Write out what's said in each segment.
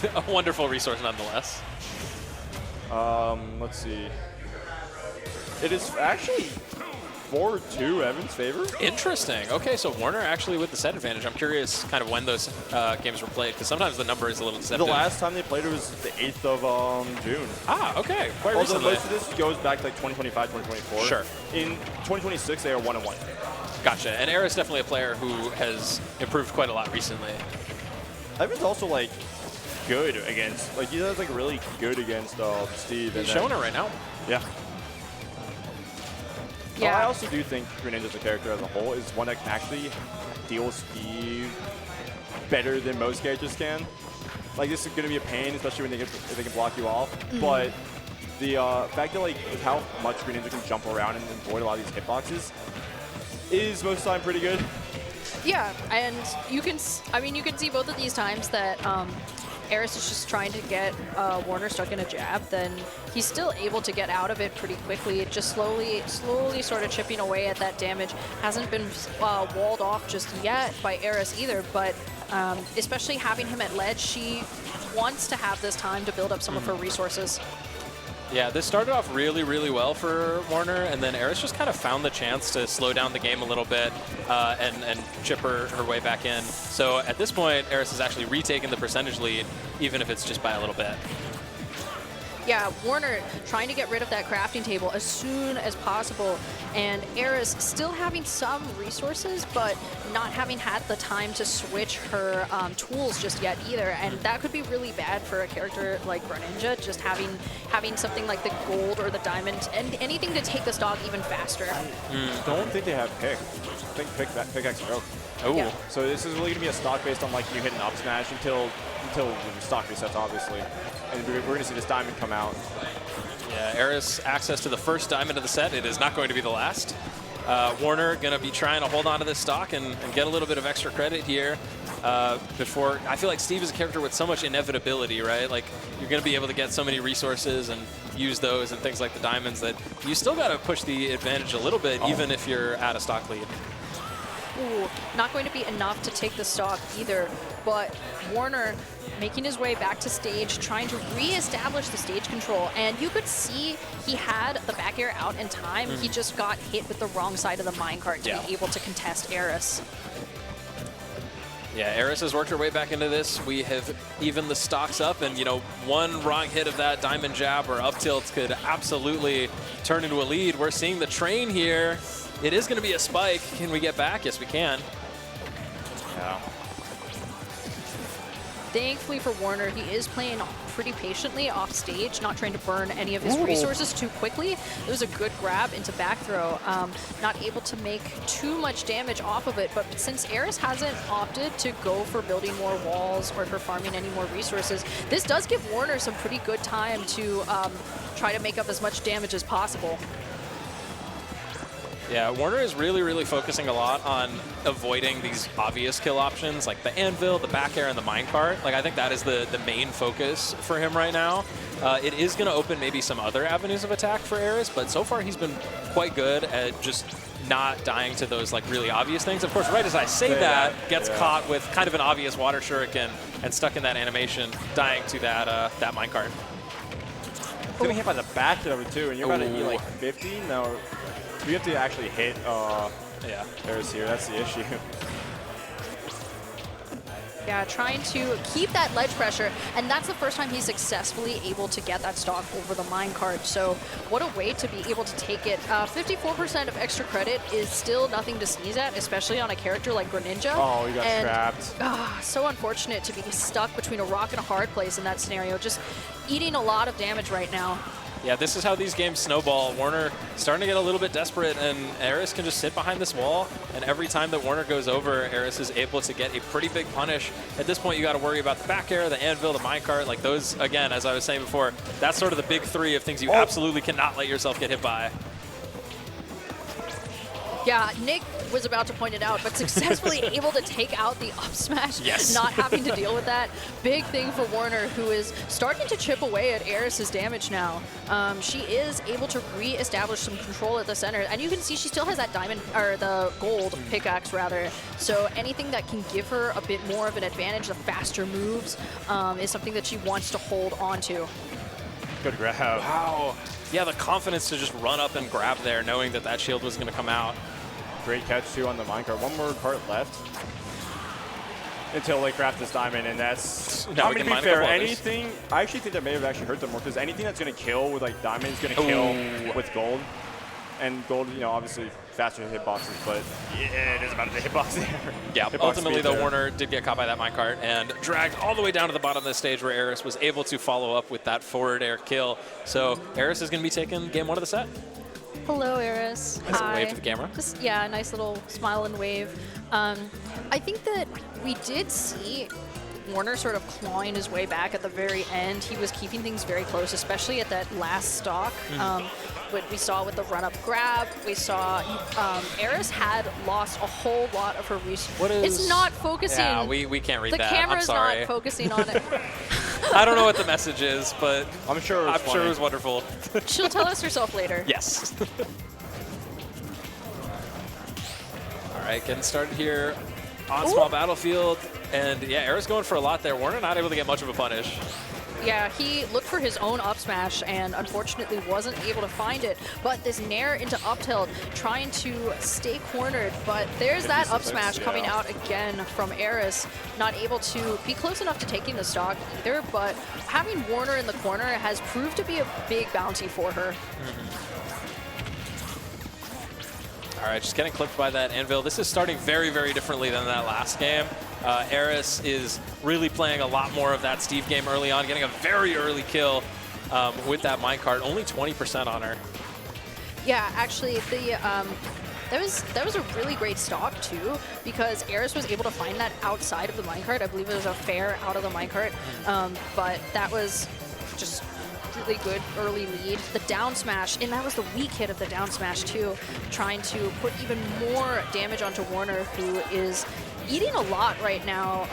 a wonderful resource nonetheless. Let's see. It is actually 4-2 Evan's favor. Interesting. Okay, so Warner actually with the set advantage. I'm curious kind of when those games were played, because sometimes the number is a little deceptive. The last time they played it was the 8th of June. Ah, okay. Quite Although recently. most of this goes back to like 2025, 2024. Sure. In 2026, they are 1-1. Gotcha. And Aeris definitely a player who has improved quite a lot recently. Evan's also like good against, like he does like really good against Steve. He's showing it right now. Yeah. Yeah. I also do think Greninja as a character as a whole is one that can actually deal with speed better than most characters can. Like this is going to be a pain, especially when if they can block you off. But the fact that like with how much Greninja can jump around and avoid a lot of these hitboxes is most of the time pretty good. Yeah, and you can, you can see both of these times that Aeris is just trying to get Warner stuck in a jab, then he's still able to get out of it pretty quickly. Just slowly sort of chipping away at that damage. Hasn't been walled off just yet by Aeris either, but especially having him at ledge, she wants to have this time to build up some of her resources. Yeah, this started off really, really well for Warner, and then Aeris just kind of found the chance to slow down the game a little bit and chip her way back in. So at this point, Aeris has actually retaken the percentage lead, even if it's just by a little bit. Yeah, Warner trying to get rid of that crafting table as soon as possible, and Aeris still having some resources, but not having had the time to switch her tools just yet either, and that could be really bad for a character like Greninja, just having something like the gold or the diamond, and anything to take the stock even faster. I don't think they have pick. I think pickaxe broke. Oh. Yeah. So this is really going to be a stock based on like you hit an up smash until the stock resets, obviously. And we're going to see this diamond come out. Yeah, Aeris access to the first diamond of the set. It is not going to be the last. Warner going to be trying to hold on to this stock and get a little bit of extra credit here before. I feel like Steve is a character with so much inevitability, right? Like you're going to be able to get so many resources and use those and things like the diamonds that you still got to push the advantage a little bit, even if you're at a stock lead. Ooh, not going to be enough to take the stock either, but Warner making his way back to stage, trying to re-establish the stage control, and you could see he had the back air out in time. He just got hit with the wrong side of the minecart to be able to contest Aeris. Yeah, Aeris has worked her way back into this. We have evened the stocks up, and, you know, one wrong hit of that diamond jab or up tilt could absolutely turn into a lead. We're seeing the train here. It is going to be a spike. Can we get back? Yes, we can. Yeah. Thankfully for Warner, he is playing pretty patiently off stage, not trying to burn any of his resources too quickly. It was a good grab into back throw. Not able to make too much damage off of it, but since Aeris hasn't opted to go for building more walls or for farming any more resources, this does give Warner some pretty good time to try to make up as much damage as possible. Yeah, Warner is really, really focusing a lot on avoiding these obvious kill options like the anvil, the back air, and the minecart. Like, I think that is the main focus for him right now. It is going to open maybe some other avenues of attack for Aeris, but so far he's been quite good at just not dying to those like really obvious things. Of course, right as I say that, gets caught with kind of an obvious water shuriken and stuck in that animation, dying to that that minecart. Getting hit by the back of it too, and you're about to eat like 50 now. You have to actually hit Aeris here. That's the issue. Yeah, trying to keep that ledge pressure, and that's the first time he's successfully able to get that stock over the minecart. So what a way to be able to take it. 54% of extra credit is still nothing to sneeze at, especially on a character like Greninja. Oh, you got trapped. So unfortunate to be stuck between a rock and a hard place in that scenario. Just eating a lot of damage right now. Yeah, this is how these games snowball. Warner starting to get a little bit desperate, and Aeris can just sit behind this wall, and every time that Warner goes over, Aeris is able to get a pretty big punish. At this point, you got to worry about the back air, the anvil, the minecart. Like those, again, as I was saying before, that's sort of the big three of things you absolutely cannot let yourself get hit by. Yeah, Nick was about to point it out, but successfully able to take out the up smash, Yes. not having to deal with that. Big thing for Warner, who is starting to chip away at Aeris' damage now. She is able to re-establish some control at the center, and you can see she still has that diamond, or the gold pickaxe rather. So anything that can give her a bit more of an advantage, the faster moves, is something that she wants to hold on to. Good grab. Wow. Yeah, the confidence to just run up and grab there, knowing that that shield was going to come out. Great catch, too, on the minecart. One more cart left until they craft this diamond, and that's... Now I'm we going can to mine be a fair, couple others. anything... I actually think that may have actually hurt them more, because anything that's going to kill with, like, diamond is going to kill with gold. And gold, you know, obviously faster hitboxes, but yeah, it is about the hitbox there. Yeah, Hitbox ultimately, speed though, there. Warner did get caught by that minecart and dragged all the way down to the bottom of the stage where Aeris was able to follow up with that forward air kill. So Aeris is going to be taking game 1 of the set. Hello, Aeris. Nice Hi. wave to the camera. Just, yeah, nice little smile and wave. I think that we did see Warner sort of clawing his way back at the very end. He was keeping things very close, especially at that last stock. What we saw with the run-up grab, we saw Aeris had lost a whole lot of her resources. What is... It's not focusing. Yeah, we can't read the that. I'm camera's sorry. not focusing on it. I don't know what the message is, but I'm sure it was I'm sure it was wonderful. She'll tell us herself later. Yes. All right, getting started here on small battlefield. And yeah, Aeris going for a lot there. Warner not able to get much of a punish. Yeah, he looked for his own up smash and unfortunately wasn't able to find it. But this nair into up tilt, trying to stay cornered. But there's that up smash coming out again from Aeris. Not able to be close enough to taking the stock either, but having Warner in the corner has proved to be a big bounty for her. All right, just getting clipped by that anvil. This is starting very, very differently than that last game. Aeris is really playing a lot more of that Steve game early on, getting a very early kill with that minecart. Only 20% on her. Yeah, actually, the that was a really great stock too, because Aeris was able to find that outside of the minecart. I believe it was a fair out of the minecart, but that was just really good early lead. The down smash, and that was the weak hit of the down smash too, trying to put even more damage onto Warner, who is eating a lot right now.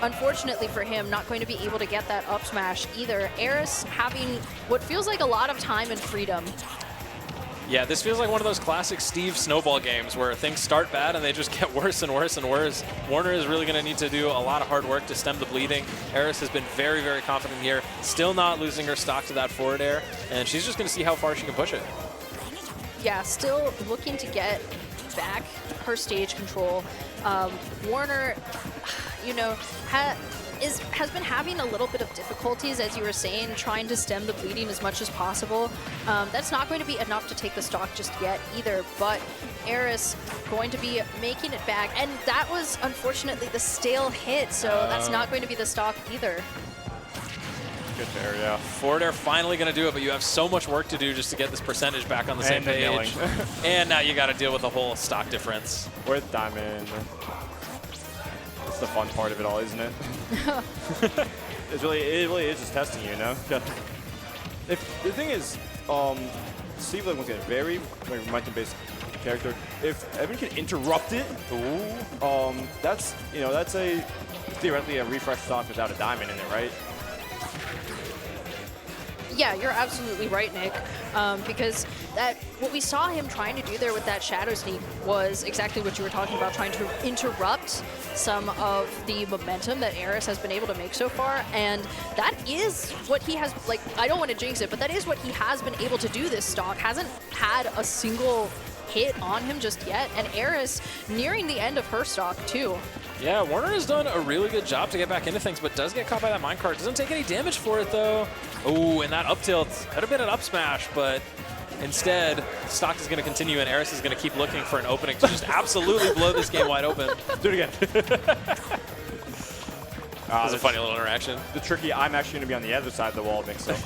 Unfortunately for him, not going to be able to get that up smash either. Aeris having what feels like a lot of time and freedom. Yeah, this feels like one of those classic Steve snowball games where things start bad and they just get worse and worse and worse. Warner is really going to need to do a lot of hard work to stem the bleeding. Aeris has been very, very confident here, still not losing her stock to that forward air, and she's just going to see how far she can push it. Yeah, still looking to get back her stage control. Warner, you know, has been having a little bit of difficulties, as you were saying, trying to stem the bleeding as much as possible. That's not going to be enough to take the stock just yet either, but Aeris going to be making it back, and that was unfortunately the stale hit, so that's not going to be the stock either. Good there, yeah. Forward air finally going to do it, but you have so much work to do just to get this percentage back on the same And the page. milling. And now you got to deal with the whole stock difference. With diamond. That's the fun part of it all, isn't it? It really is just testing you, you know? If the thing is, Steve was a very momentum-based character. If Evan can interrupt it, that's a theoretically a refresh stock without a diamond in it, right? Yeah, you're absolutely right, Nick, because what we saw him trying to do there with that shadow sneak was exactly what you were talking about, trying to interrupt some of the momentum that Aeris has been able to make so far, and that is what he has, like, I don't want to jinx it, but that is what he has been able to do this stock. Hasn't had a single hit on him just yet, and Aeris nearing the end of her stock too. Yeah, Warner has done a really good job to get back into things, but does get caught by that minecart. Doesn't take any damage for it, though. Oh, and that up tilt could have been an up smash, but instead, stock is going to continue, and Aeris is going to keep looking for an opening to just absolutely blow this game wide open. Do it again. That was a funny little interaction. The tricky, I'm actually going to be on the other side of the wall mix up.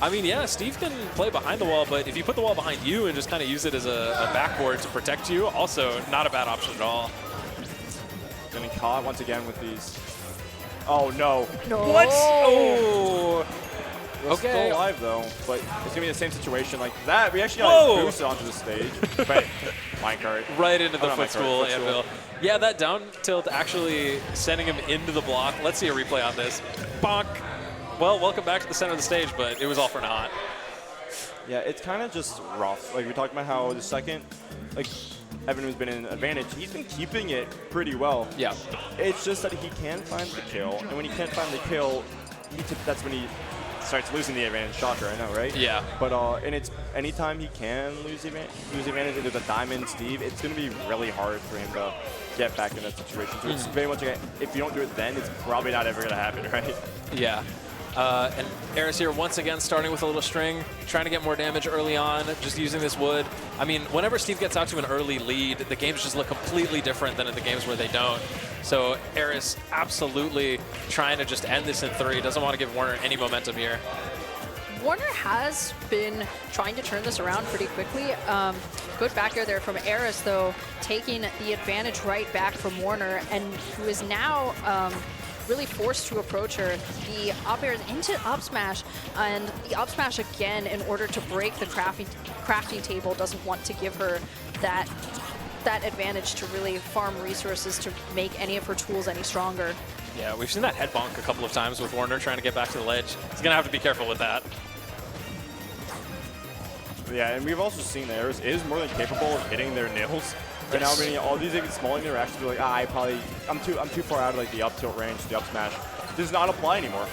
I mean, yeah, Steve can play behind the wall, but if you put the wall behind you and just kind of use it as a backboard to protect you, also not a bad option at all. Getting caught once again with these. Oh, no. No. What? Oh! We're Okay. still alive though, but it's gonna be the same situation like that. We actually Whoa. got boosted onto the stage. But minecart. Right into the not minecart, footstool footstool. anvil. Yeah, that down tilt actually sending him into the block. Let's see a replay on this. Bonk. Well, welcome back to the center of the stage, but it was all for naught. Yeah, it's kind of just rough. Like we talked about how the second, like Evan has been in an advantage. He's been keeping it pretty well. Yeah. It's just that he can find the kill, and when he can't find the kill, that's when he starts losing the advantage. Shocker, I know, right? Yeah. But and it's anytime he can lose the advantage into the diamond Steve, it's going to be really hard for him to get back in that situation. So it's very much like if you don't do it then, it's probably not ever going to happen, right? Yeah. And Aeris here once again starting with a little string, trying to get more damage early on, just using this wood. I mean, whenever Steve gets out to an early lead, the games just look completely different than in the games where they don't. So Aeris absolutely trying to just end this in 3. Doesn't want to give Warner any momentum here. Warner has been trying to turn this around pretty quickly. Good back air there from Aeris, though, taking the advantage right back from Warner, and who is now really forced to approach her. The up air is into up smash, and the up smash again, in order to break the crafting table, doesn't want to give her that advantage to really farm resources to make any of her tools any stronger. Yeah, we've seen that head bonk a couple of times with Warner trying to get back to the ledge. He's going to have to be careful with that. Yeah, and we've also seen that Aeris is more than capable of hitting their nails. Right now, I mean, all these like, small interactions are like, I'm too far out of like the up tilt range, the up smash. Does not apply anymore.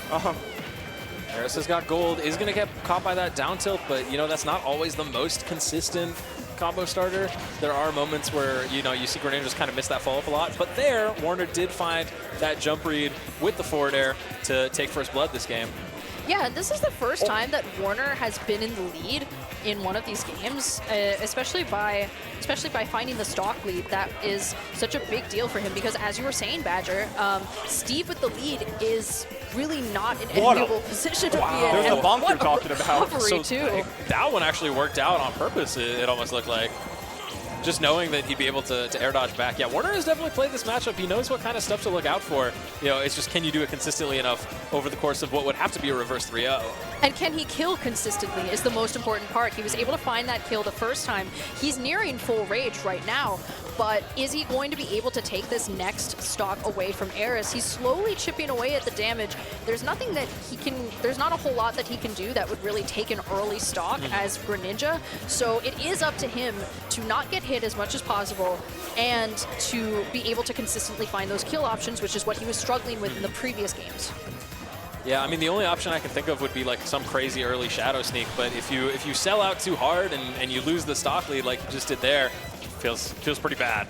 Aeris has got gold, is going to get caught by that down tilt, but you know that's not always the most consistent combo starter. There are moments where you see Greninja just kind of miss that follow up a lot, but there Warner did find that jump read with the forward air to take first blood this game. Yeah, this is the first time that Warner has been in the lead in one of these games, especially by finding the stock lead. That is such a big deal for him because, as you were saying, Badger, Steve with the lead is really not in an enviable position to be in. There's And the bonk what you're talking a about. recovery, too. That one actually worked out on purpose, it almost looked like. Just knowing that he'd be able to air dodge back. Yeah, Warner has definitely played this matchup. He knows what kind of stuff to look out for. You know, it's just can you do it consistently enough over the course of what would have to be a reverse 3-0. And can he kill consistently is the most important part. He was able to find that kill the first time. He's nearing full rage right now, but is he going to be able to take this next stock away from Aeris? He's slowly chipping away at the damage. There's nothing that he can, there's not a whole lot that he can do that would really take an early stock as Greninja. So it is up to him to not get hit as much as possible and to be able to consistently find those kill options, which is what he was struggling with in the previous games. Yeah, I mean, the only option I can think of would be like some crazy early shadow sneak, but if you sell out too hard and you lose the stock lead like you just did there, feels pretty bad.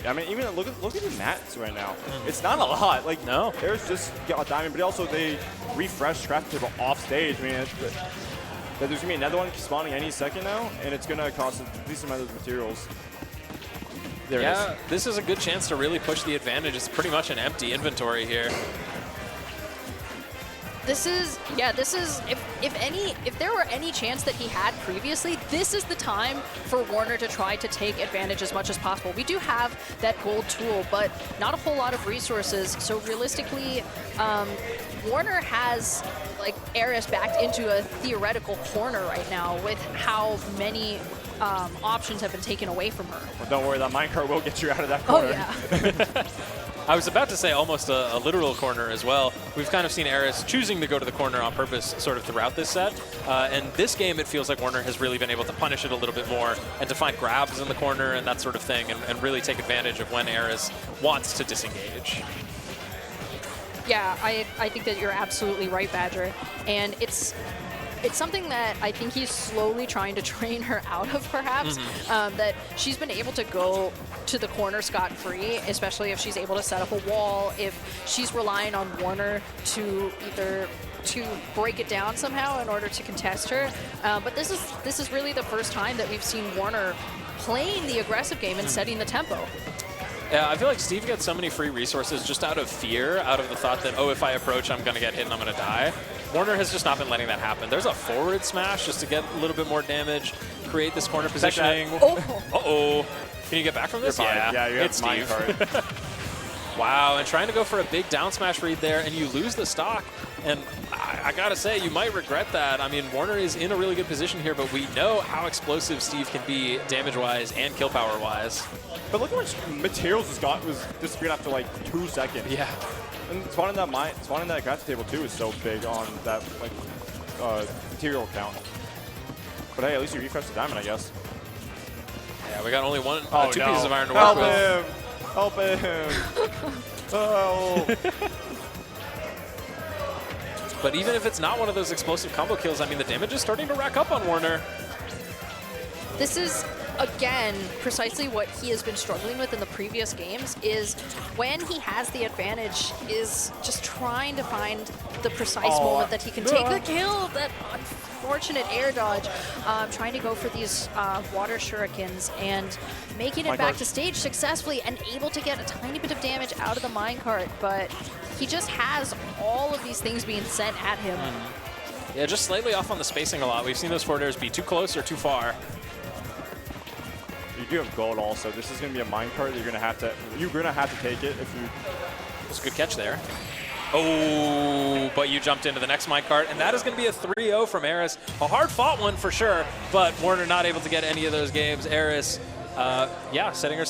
I mean, even look at the mats right now. It's not a lot. Like, no. Aeris just got a diamond, but also they refresh craft table off stage. I mean, there's going to be another one spawning any second now, and it's going to cost a decent amount of materials. There it is. This is a good chance to really push the advantage. It's pretty much an empty inventory here. This is, if there were any chance that he had previously, this is the time for Warner to try to take advantage as much as possible. We do have that gold tool, but not a whole lot of resources. So realistically, Warner has like Aeris backed into a theoretical corner right now with how many options have been taken away from her. Well, don't worry, that minecart will get you out of that corner. Oh yeah. I was about to say almost a literal corner as well. We've kind of seen Aeris choosing to go to the corner on purpose sort of throughout this set. And this game, it feels like Warner has really been able to punish it a little bit more and to find grabs in the corner and that sort of thing and really take advantage of when Aeris wants to disengage. Yeah, I think that you're absolutely right, Badger. And it's something that I think he's slowly trying to train her out of, perhaps, that she's been able to go to the corner scot-free, especially if she's able to set up a wall, if she's relying on Warner to either to break it down somehow in order to contest her. But this is really the first time that we've seen Warner playing the aggressive game and setting the tempo. Yeah, I feel like Steve gets so many free resources just out of fear, out of the thought that, oh, if I approach, I'm going to get hit and I'm going to die. Warner has just not been letting that happen. There's a forward smash just to get a little bit more damage, create this corner positioning. Uh-oh. Can you get back from this? Yeah, you have it's Steve. Wow, and trying to go for a big down smash read there, and you lose the stock. And I gotta say, you might regret that. I mean, Warner is in a really good position here, but we know how explosive Steve can be damage-wise and kill power-wise. But look how much materials was disappeared after like 2 seconds. Yeah. And spawning that grass table too is so big on that like material count. But hey, at least you refresh the diamond, I guess. Yeah, we got only two no. pieces of iron to work with. Help him! Oh. But even if it's not one of those explosive combo kills, I mean, the damage is starting to rack up on Warner. This is, again, precisely what he has been struggling with in the previous games, is when he has the advantage, is just trying to find the precise moment that he can take the kill. That unfortunate air dodge, trying to go for these water shurikens and making it back to stage successfully and able to get a tiny bit of damage out of the minecart, but he just has all of these things being sent at him. Yeah, just slightly off on the spacing a lot. We've seen those forward airs be too close or too far. You do have gold also. This is going to be a minecart that you're going to have to take it if you... That's a good catch there. Oh, but you jumped into the next minecart, and that is going to be a 3-0 from Aeris. A hard-fought one for sure, but Warner not able to get any of those games. Aeris, yeah, setting herself